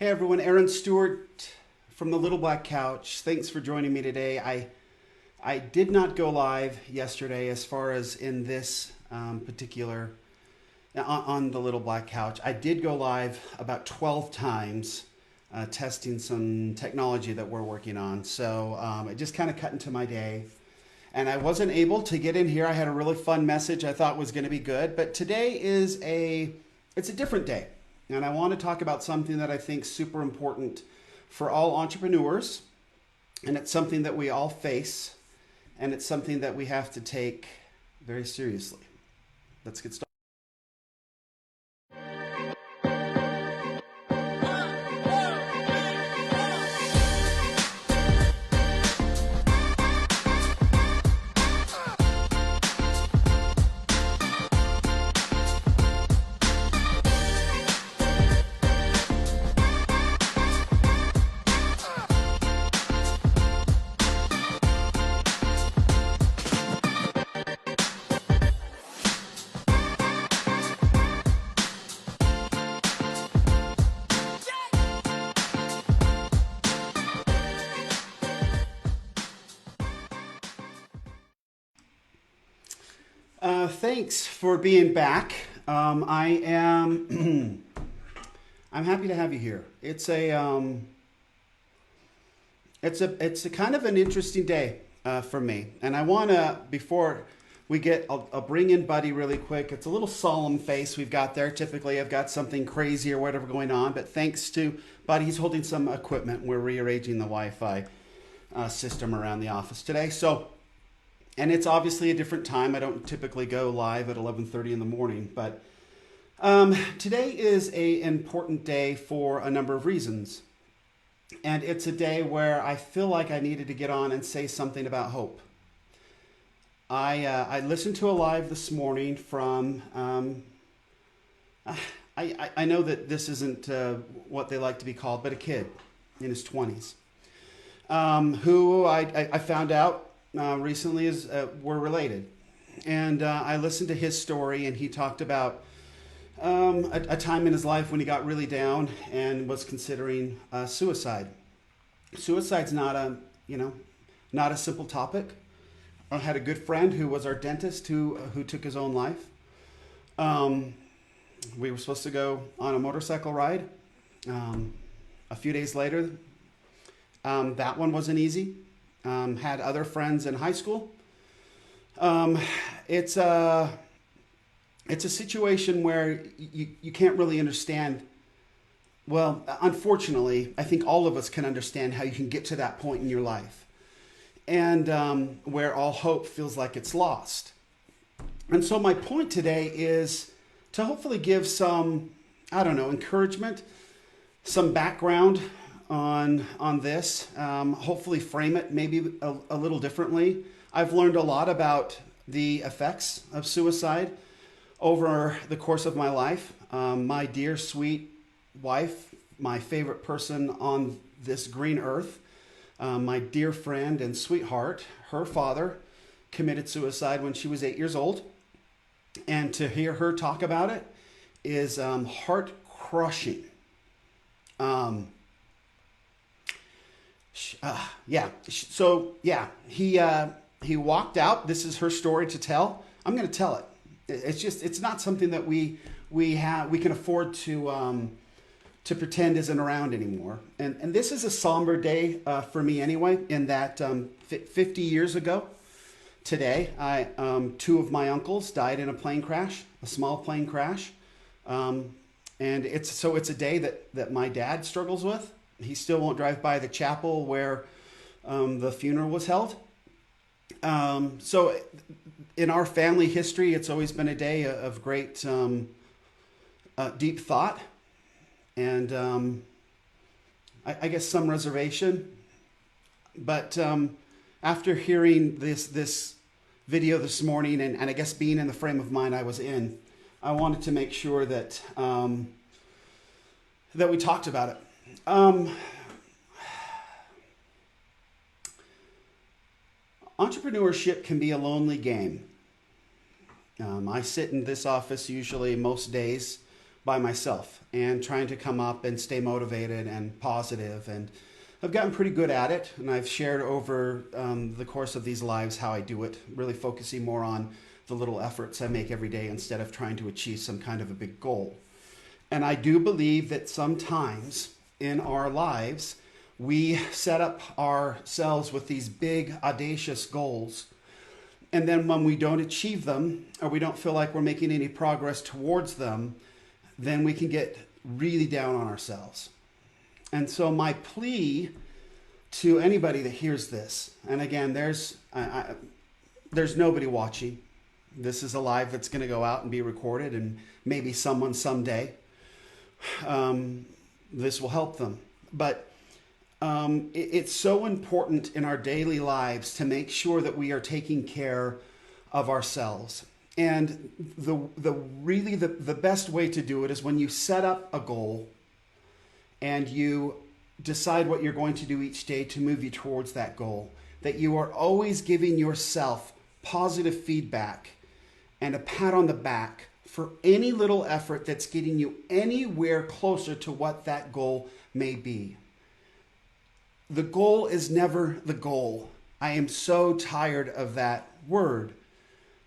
Hey everyone, Aaron Stewart from the Little Black Couch. Thanks for joining me today. I did not go live yesterday as far as in this particular on the Little Black Couch. I did go live about 12 times testing some technology that we're working on. So it just kind of cut into my day. And I wasn't able to get in here. I had a really fun message I thought was going to be good. But today it's a different day. And I want to talk about something that I think is super important for all entrepreneurs. And it's something that we all face. And it's something that we have to take very seriously. Let's get started. Thanks for being back. I am I'm happy to have you here. It's a kind of an interesting day for me, and I want to before we get I'll bring in Buddy really quick. It's a little solemn face we've got there. Typically, I've got something crazy or whatever going on, but thanks to Buddy, he's holding some equipment. We're rearranging the Wi-Fi system around the office today, so. And it's obviously a different time. I don't typically go live at 11:30 in the morning, but today is an important day for a number of reasons. And it's a day where I feel like I needed to get on and say something about hope. I listened to a live this morning from, I know that this isn't what they like to be called, but a kid in his 20s who I found out recently is were related, and I listened to his story, and he talked about a time in his life when he got really down and was considering suicide. Suicide's not a simple topic. I had a good friend who was our dentist who took his own life. We were supposed to go on a motorcycle ride. A few days later, that one wasn't easy. Had other friends in high school. It's a situation where you can't really understand. Well, unfortunately, I think all of us can understand how you can get to that point in your life, and where all hope feels like it's lost. And so my point today is to hopefully give some, I don't know, encouragement, some background on this, hopefully frame it maybe a little differently. I've learned a lot about the effects of suicide over the course of my life. My dear sweet wife, my favorite person on this green earth, my dear friend and sweetheart, her father committed suicide when she was 8 years old. And to hear her talk about it is heart crushing. He walked out. This is her story to tell. I'm going to tell it. It's not something that we can afford to pretend isn't around anymore. And this is a somber day for me anyway. In that 50 years ago today, two of my uncles died in a plane crash, a small plane crash, and it's a day that my dad struggles with. He still won't drive by the chapel where the funeral was held. So in our family history, it's always been a day of great deep thought and I guess some reservation. But after hearing this video this morning and I guess being in the frame of mind I was in, I wanted to make sure that we talked about it. Entrepreneurship can be a lonely game. I sit in this office usually most days by myself and trying to come up and stay motivated and positive. And I've gotten pretty good at it. And I've shared over the course of these lives how I do it, really focusing more on the little efforts I make every day instead of trying to achieve some kind of a big goal. And I do believe that sometimes in our lives, we set up ourselves with these big, audacious goals. And then when we don't achieve them, or we don't feel like we're making any progress towards them, then we can get really down on ourselves. And so my plea to anybody that hears this, and again, there's nobody watching. This is a live that's going to go out and be recorded, and maybe someone someday, this will help them. But it's so important in our daily lives to make sure that we are taking care of ourselves. And the best way to do it is when you set up a goal and you decide what you're going to do each day to move you towards that goal, that you are always giving yourself positive feedback and a pat on the back for any little effort that's getting you anywhere closer to what that goal may be. The goal is never the goal. I am so tired of that word.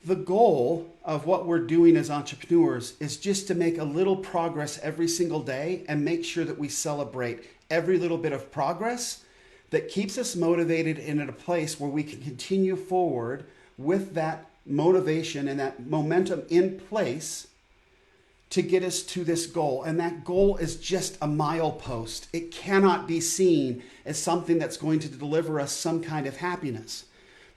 The goal of what we're doing as entrepreneurs is just to make a little progress every single day and make sure that we celebrate every little bit of progress that keeps us motivated and in a place where we can continue forward with that motivation and that momentum in place to get us to this goal. And that goal is just a milepost. It cannot be seen as something that's going to deliver us some kind of happiness.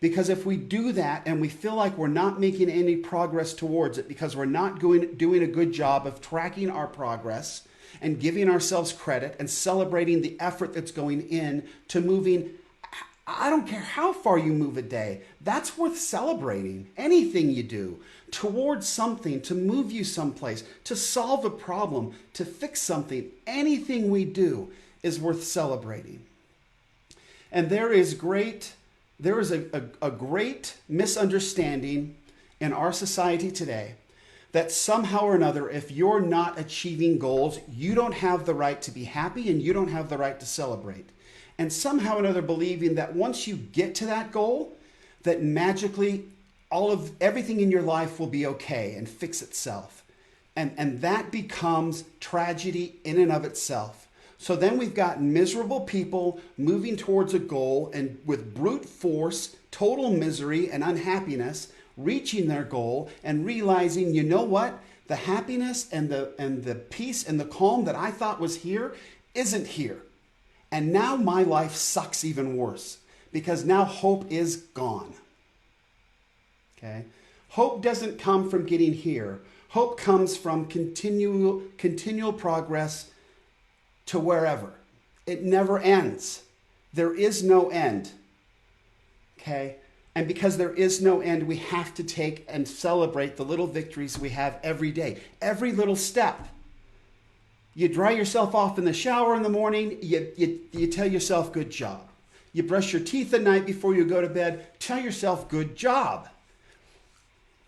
Because if we do that and we feel like we're not making any progress towards it because we're not doing a good job of tracking our progress and giving ourselves credit and celebrating the effort that's going in to moving, I don't care how far you move a day, that's worth celebrating. Anything you do towards something, to move you someplace, to solve a problem, to fix something, anything we do is worth celebrating. And there is a great misunderstanding in our society today that somehow or another, if you're not achieving goals, you don't have the right to be happy and you don't have the right to celebrate. And somehow or another believing that once you get to that goal, that magically everything in your life will be okay and fix itself. And that becomes tragedy in and of itself. So then we've got miserable people moving towards a goal and with brute force, total misery and unhappiness, reaching their goal and realizing, you know what? The happiness and the peace and the calm that I thought was here isn't here. And now my life sucks even worse because now hope is gone. Okay? Hope doesn't come from getting here. Hope comes from continual progress to wherever. It never ends. There is no end. Okay? And because there is no end, we have to take and celebrate the little victories we have every day. Every little step. You dry yourself off in the shower in the morning, you tell yourself, good job. You brush your teeth at night before you go to bed, tell yourself, good job.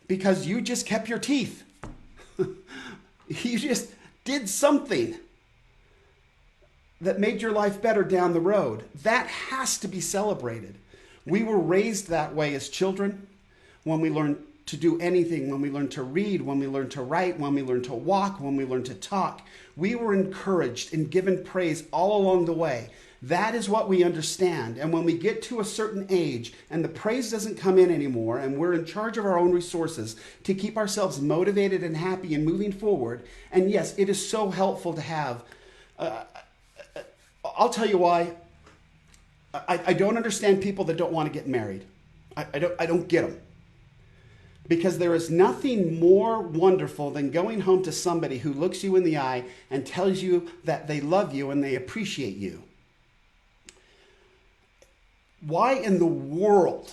Because you just kept your teeth. You just did something that made your life better down the road. That has to be celebrated. We were raised that way as children when we learn to do anything, when we learn to read, when we learn to write, when we learn to walk, when we learn to talk. We were encouraged and given praise all along the way. That is what we understand. And when we get to a certain age and the praise doesn't come in anymore and we're in charge of our own resources to keep ourselves motivated and happy and moving forward, and yes, it is so helpful to have. I'll tell you why. I don't understand people that don't want to get married. I don't get them. Because there is nothing more wonderful than going home to somebody who looks you in the eye and tells you that they love you and they appreciate you. Why in the world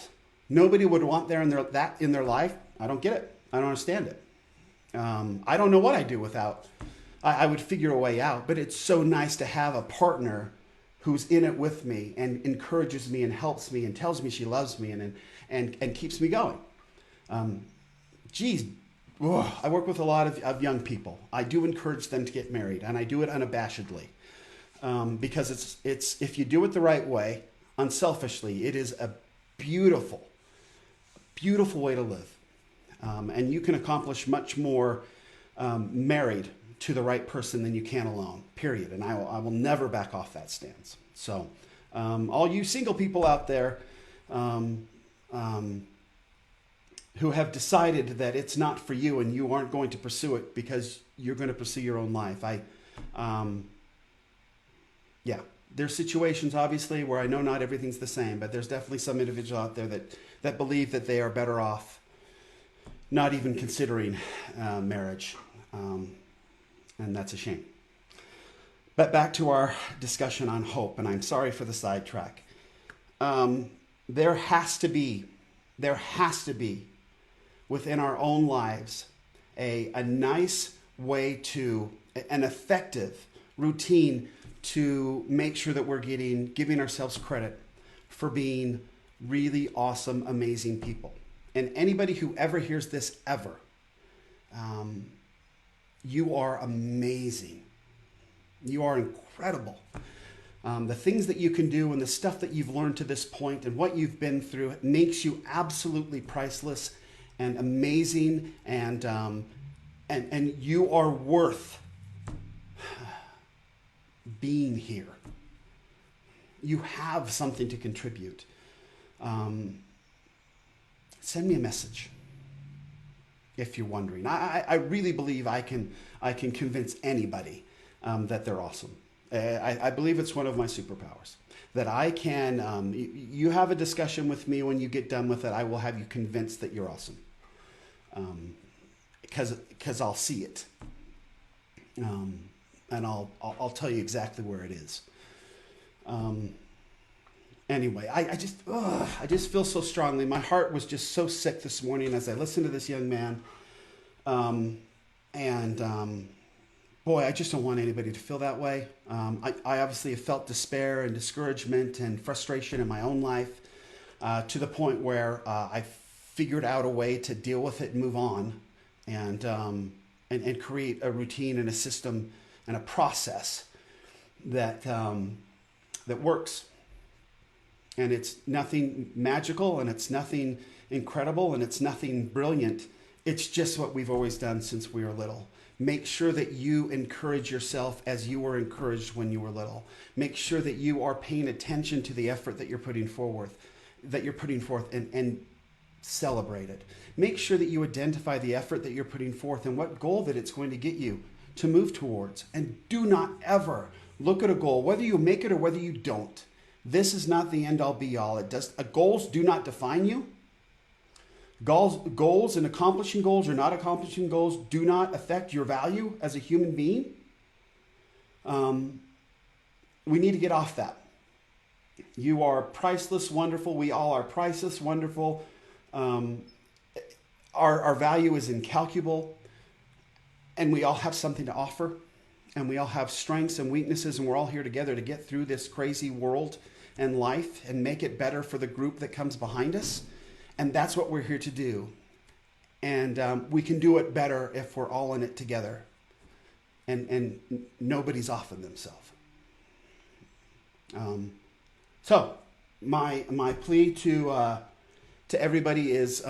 nobody would want that in their life? I don't get it. I don't understand it. I don't know what I'd do without. I would figure a way out. But it's so nice to have a partner who's in it with me and encourages me and helps me and tells me she loves me and keeps me going. Geez, I work with a lot of young people. I do encourage them to get married, and I do it unabashedly, because it's if you do it the right way, unselfishly, it is a beautiful, beautiful way to live, and you can accomplish much more married to the right person than you can alone. Period. And I will never back off that stance. So, all you single people out there, who have decided that it's not for you and you aren't going to pursue it because you're going to pursue your own life. Yeah, there's situations obviously where I know not everything's the same, but there's definitely some individual out there that believe that they are better off not even considering marriage, and that's a shame. But back to our discussion on hope, and I'm sorry for the sidetrack. There has to be within our own lives a nice way to, an effective routine to make sure that we're giving ourselves credit for being really awesome, amazing people. And anybody who ever hears this ever, you are amazing. You are incredible. The things that you can do and the stuff that you've learned to this point and what you've been through makes you absolutely priceless and amazing, and you are worth being here. You have something to contribute. Send me a message if you're wondering. I really believe I can convince anybody that they're awesome. I believe it's one of my superpowers. That I can, you have a discussion with me, when you get done with it, I will have you convinced that you're awesome. Because I'll see it. And I'll tell you exactly where it is. Anyway, I just feel so strongly. My heart was just so sick this morning as I listened to this young man. Boy, I just don't want anybody to feel that way. I obviously have felt despair and discouragement and frustration in my own life, to the point where I figured out a way to deal with it and move on, and create a routine and a system and a process that works. And it's nothing magical, and it's nothing incredible, and it's nothing brilliant. It's just what we've always done since we were little. Make sure that you encourage yourself as you were encouraged when you were little. Make sure that you are paying attention to the effort that you're putting forth, and celebrate it. Make sure that you identify the effort that you're putting forth and what goal that it's going to get you to move towards. And do not ever look at a goal, whether you make it or whether you don't. This is not the end all be all. Goals do not define you. Goals and accomplishing goals or not accomplishing goals do not affect your value as a human being. We need to get off that. You are priceless, wonderful. We all are priceless, wonderful. Our value is incalculable, and we all have something to offer, and we all have strengths and weaknesses, and we're all here together to get through this crazy world and life and make it better for the group that comes behind us. And that's what we're here to do. And we can do it better if we're all in it together, and nobody's offing themselves. So my plea to everybody is,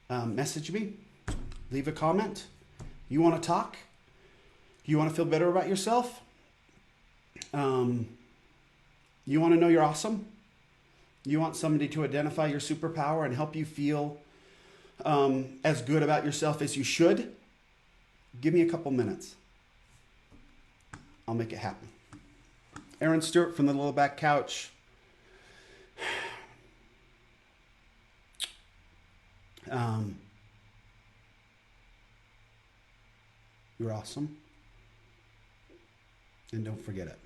message me, leave a comment. You want to talk? You want to feel better about yourself? You want to know you're awesome? You want somebody to identify your superpower and help you feel as good about yourself as you should? Give me a couple minutes. I'll make it happen. Aaron Stewart from the Little Back Couch. You're awesome. And don't forget it.